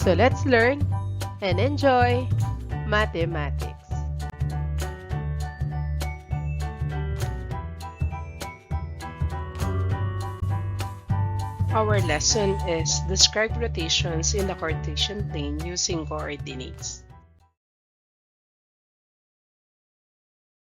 So let's learn and enjoy mathematics. Our lesson is describe rotations in the Cartesian plane using coordinates.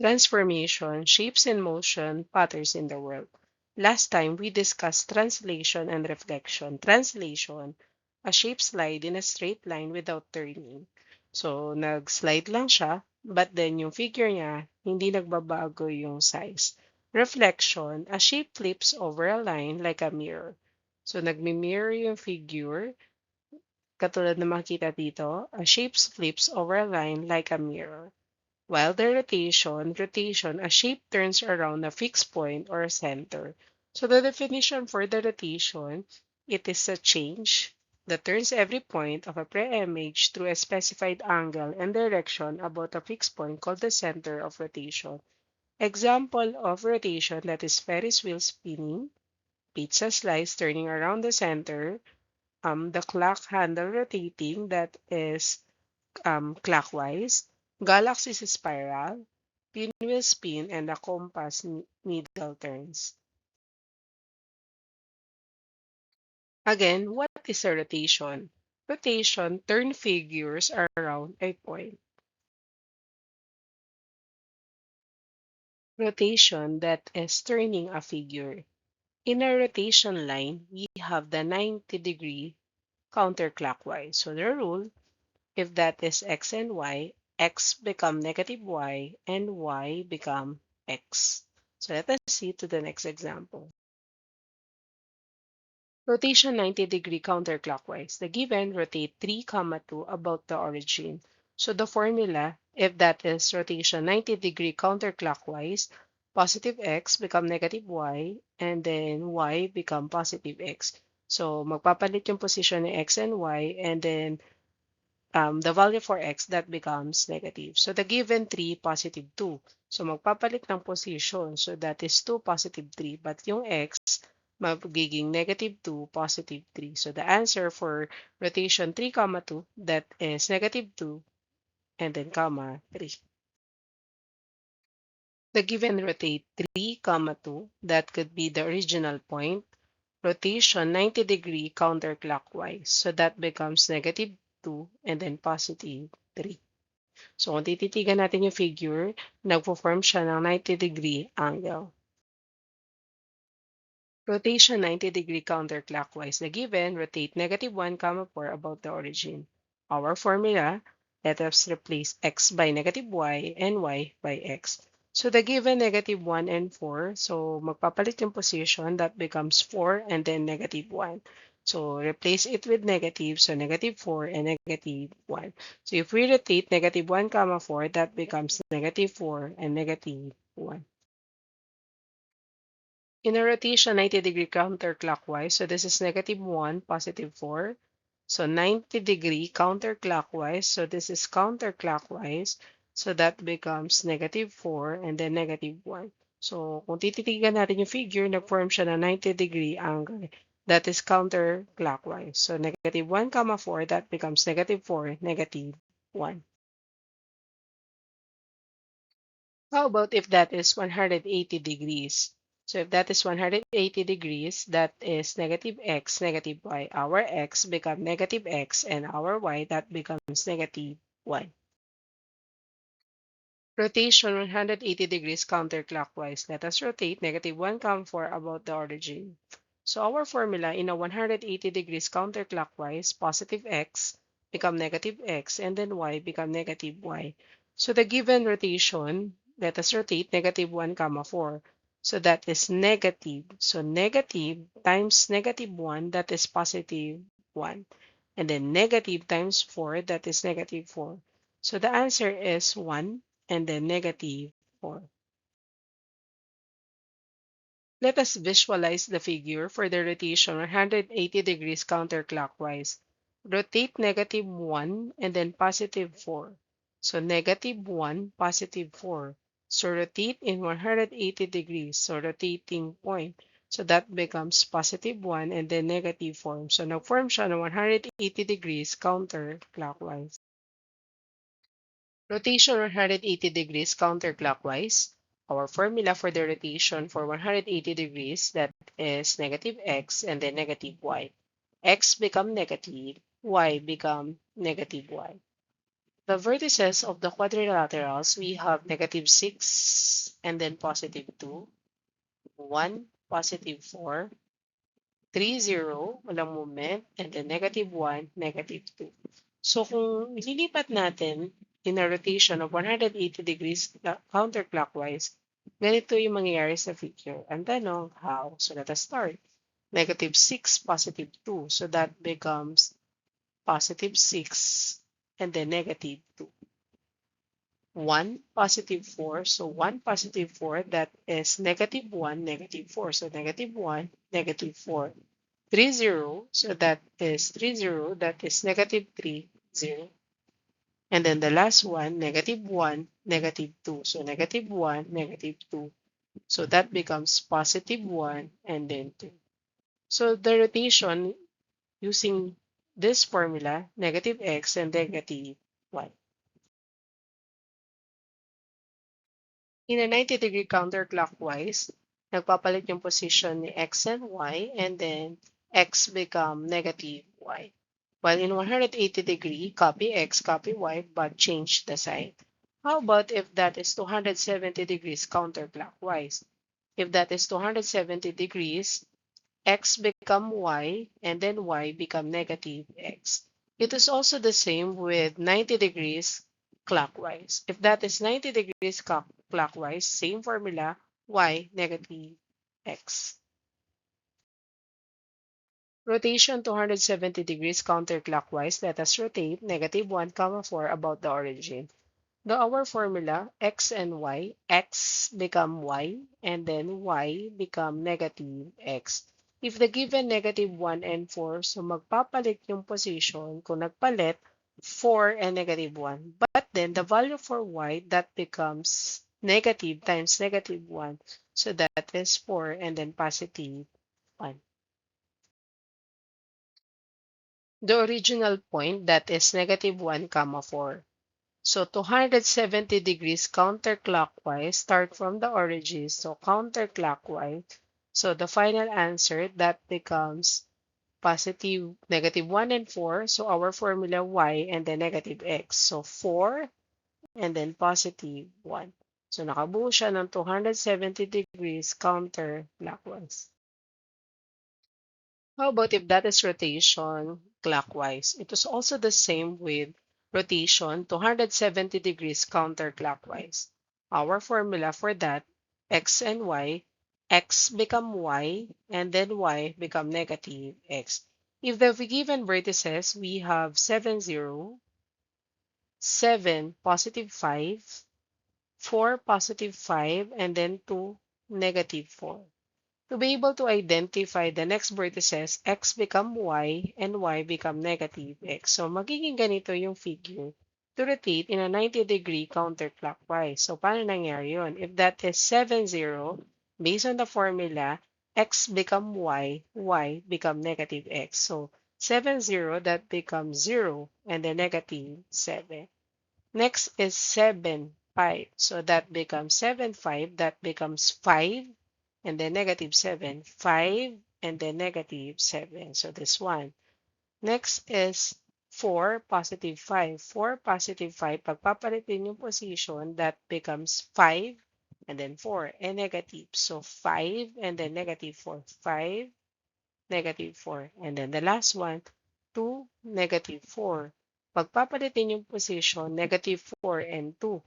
Transformation, shapes in motion, patterns in the world. Last time, we discussed translation and reflection. Translation, a shape slide in a straight line without turning. So, nag-slide lang siya, but then yung figure niya, hindi nagbabago yung size. Reflection, a shape flips over a line like a mirror. So, nagmi-mirror yung figure, katulad na makita dito, a shape flips over a line like a mirror. While the rotation, a shape turns around a fixed point or a center. So the definition for the rotation, it is a change that turns every point of a pre-image through a specified angle and direction about a fixed point called the center of rotation. Example of rotation, that is Ferris wheel spinning, pizza slice turning around the center, the clock handle rotating, that is clockwise, galaxy's spiral, pinwheel spin, and the compass needle turns. Again, what is a rotation? Rotation turn figures around a point. Rotation, that is turning a figure. In a rotation line, we have the 90-degree counterclockwise. So the rule, if that is x and y, x become negative y and y become x. So let us see to the next example. Rotation 90-degree counterclockwise. The given rotate 3, 2 about the origin. So the formula, if that is rotation 90-degree counterclockwise, positive x become negative y, and then y become positive x. So magpapalit yung position ng x and y, and then the value for x, that becomes negative. So the given 3, positive 2. So magpapalit ng position. So that is 2, positive 3. But yung x, magiging negative 2, positive 3. So the answer for rotation 3, 2, that is negative 2, and then comma 3. The given rotate 3, 2, that could be the original point. Rotation 90-degree counterclockwise. So that becomes negative 2 and then positive 3. So kung tititigan natin yung figure, nagpo-form siya ng 90-degree angle. Rotation 90-degree counterclockwise. The given, rotate negative 1, 4 about the origin. Our formula, let us replace x by negative y and y by x. So the given negative 1 and 4, so magpapalit yung position, that becomes 4 and then negative 1. So replace it with negative, so negative 4 and negative 1. So if we rotate negative 1, 4, that becomes negative 4 and negative 1. In a rotation 90-degree counterclockwise, so this is negative 1, positive 4. So 90-degree counterclockwise, so this is counterclockwise. So that becomes negative 4 and then negative 1. So kung tititigan natin yung figure, nag-form siya ng 90-degree angle. That is counterclockwise. So negative 1, 4, that becomes negative 4, negative 1. How about if that is 180 degrees? So if that is 180 degrees, that is negative x, negative y. Our x becomes negative x, and our y, that becomes negative y. Rotation 180 degrees counterclockwise. Let us rotate negative 1, 4 about the origin. So our formula in a 180 degrees counterclockwise, positive x become negative x, and then y become negative y. So the given rotation, let us rotate negative 1, 4. So that is negative. So negative times negative 1, that is positive 1. And then negative times 4, that is negative 4. So the answer is 1 and then negative 4. Let us visualize the figure for the rotation 180 degrees counterclockwise. Rotate negative 1 and then positive 4. So negative 1, positive 4. So rotate in 180 degrees. So rotating point. So that becomes positive 1 and then negative form. So nag-form siya ng 180 degrees counterclockwise. Rotation 180 degrees counterclockwise. Our formula for the rotation for 180 degrees, that is negative x and then negative y. X become negative, y become negative y. The vertices of the quadrilaterals, we have negative 6 and then positive 2, 1, positive 4, 3, 0, walang movement, and then negative 1, negative 2. So kung ililipat natin in a rotation of 180 degrees counterclockwise, ganito yung mangyayari sa figure. Ang tanong, how? So let us start. Negative 6, positive 2. So that becomes positive 6 and then negative 2. 1, positive 4. So 1, positive 4, that is negative 1, negative 4. So negative 1, negative 4. 3, 0. So that is 3, 0. That is negative 3, 0. And then the last one, negative 1, negative 2. So negative 1, negative 2. So that becomes positive 1 and then 2. So the rotation using this formula, negative x and negative y. In a 90-degree counterclockwise, nagpapalit yung position ni x and y, and then x become negative y. While in 180-degree, copy x, copy y, but change the sign. How about if that is 270 degrees counterclockwise? If that is 270 degrees, x become y, and then y become negative x. It is also the same with 90 degrees clockwise. If that is 90 degrees clockwise, same formula, y negative x. Rotation 270 degrees counterclockwise, let us rotate negative 1, 4 about the origin. Our formula, x and y, x become y, and then y become negative x. If the given negative 1 and 4, so magpapalit yung position, kung nagpalit, 4 and negative 1. But then the value for y, that becomes negative times negative 1. So that is 4 and then positive 1. The original point, that is negative 1, 4. So 270 degrees counterclockwise, start from the origin, so counterclockwise. So the final answer, that becomes positive, negative 1 and 4. So our formula y and then negative x. So 4 and then positive 1. So nakabuo siya ng 270 degrees counterclockwise. How about if that is rotation clockwise? It is also the same with rotation 270 degrees counterclockwise. Our formula for that, x and y, x become y, and then y become negative x. If the given vertices, we have 7, 0, 7, positive 5, 4, positive 5, and then 2, negative 4. To be able to identify the next vertices, x become y and y become negative x. So, magiging ganito yung figure to rotate in a 90-degree counterclockwise. So, paano nangyari yun? If that is 7, 0, based on the formula, x become y, y become negative x. So, 7, 0, that becomes 0, and then negative 7. Next is 7, 5. So, that becomes 7, 5, that becomes 5, and then negative 7, 5, and then negative 7. So this one. Next is 4, positive 5. 4, positive 5. Pagpapalitin yung position, that becomes 5, and then 4, and negative. So 5, and then negative 4. 5, negative 4. And then the last one, 2, negative 4. Pagpapalitin yung position, negative 4 and 2,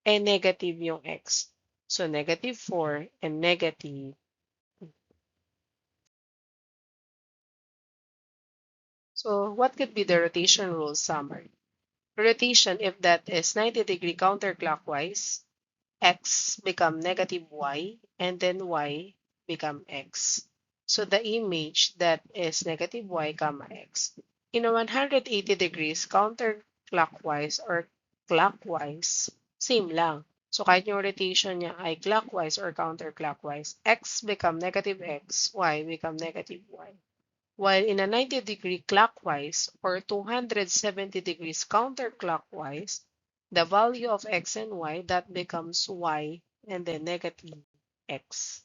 and negative yung x. So negative 4 and negative. So what could be the rotation rule summary? Rotation, if that is 90-degree counterclockwise, x become negative y, and then y become x. So the image, that is negative y comma x. In a 180 degrees counterclockwise or clockwise, same lang. So kahit yung rotation niya ay clockwise or counterclockwise, x become negative x, y become negative y. While in a 90-degree clockwise or 270 degrees counterclockwise, the value of x and y, that becomes y and then negative x.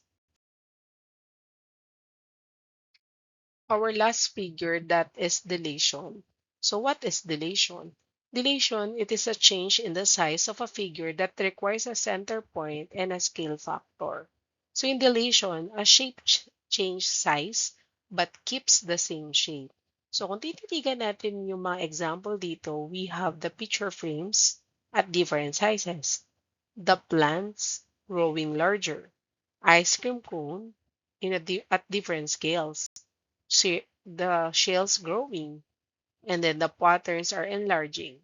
Our last figure, that is dilation. So what is dilation? Dilation, it is a change in the size of a figure that requires a center point and a scale factor. So in dilation, a shape change size but keeps the same shape. So kung tititigan natin yung mga example dito, we have the picture frames at different sizes, the plants growing larger, ice cream cone at different scales, the shells growing, and then the patterns are enlarging.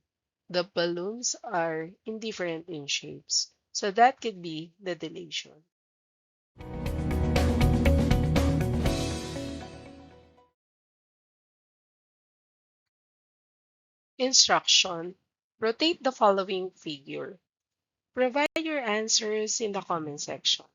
The balloons are indifferent in shapes. So that could be the dilation. Instruction. Rotate the following figure. Provide your answers in the comment section.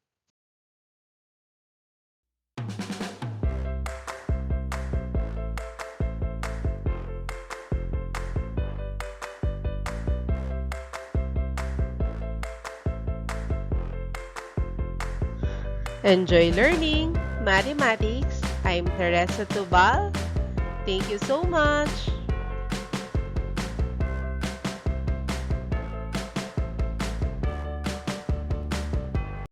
Enjoy learning mathematics. I'm Teresa Tubal. Thank you so much.